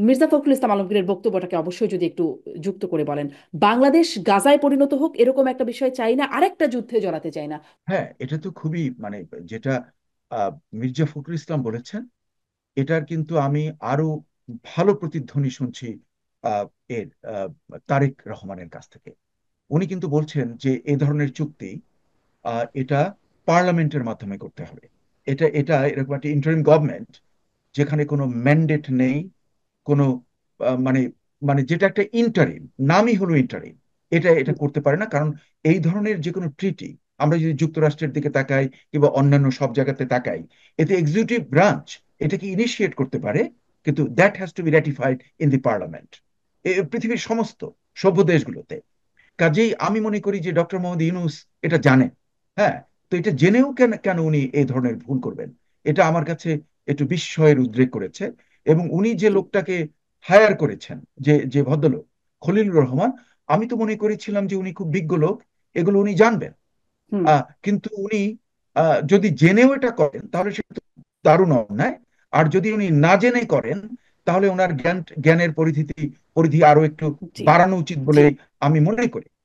মির্জা ফখরুল ইসলাম আলমগীরের বক্তব্যটাকে অবশ্যই যদি একটু যুক্ত করে বলেন। বাংলাদেশ গাজায় পরিণত হোক এরকম একটা বিষয় চাই না, আরেকটা যুদ্ধে জড়াতে চাই না। হ্যাঁ, এটা তো খুবই মানে যেটা আহ, মির্জা ফখরুল ইসলাম বলেছেন, এটার কিন্তু আমি আরো ভালো প্রতিধ্বনি শুনছি আহ, এর তারেক রহমানের কাছ থেকে। উনি কিন্তু বলছেন যে এই ধরনের চুক্তি এটা পার্লামেন্টের মাধ্যমে করতে হবে। এটা এটা এরকম একটা ইন্টারিম গভর্নমেন্ট যেখানে কোনো ম্যান্ডেট নেই, কোনো মানে মানে যেটা একটা ইন্টারিম, নামই হলো ইন্টারিম, এটা এটা করতে পারে না। কারণ এই ধরনের যে কোনো ট্রিটি, আমরা যদি যুক্তরাষ্ট্রের দিকে তাকাই কিংবা অন্যান্য সব জায়গাতে তাকাই, এতে এক্সিকিউটিভ ব্রাঞ্চ এটাকে ইনিশিয়েট করতে পারে, কিন্তু that has to be ratified in the parliament, পৃথিবীর সমস্ত সভ্য দেশগুলোতে। কাজেই আমি মনে করি যে ডক্টর মোহাম্মদ ইউনূস এটা জানেন। হ্যাঁ, তো এটা জেনেও কেন কেন উনি এই ধরনের ভুল করবেন, এটা আমার কাছে একটু বিস্ময়ের উদ্রেক করেছে। এবং উনি যে জি। লোকটাকে হায়ার করেছেন, যে যে ভদ্রলোক খলিলুর রহমান, আমি তো মনে করেছিলাম যে উনি খুব বিজ্ঞ লোক, এগুলো উনি জানবেন। হুম। কিন্তু উনি যদি জেনেও এটা করেন তাহলে সেটা তো দারুণ অন্যায়। আর যদি উনি না জেনে করেন তাহলে ওনার জ্ঞানের পরিধি পরিধি আরো একটু জি। বাড়ানো উচিত জি। বলে আমি মনে করি।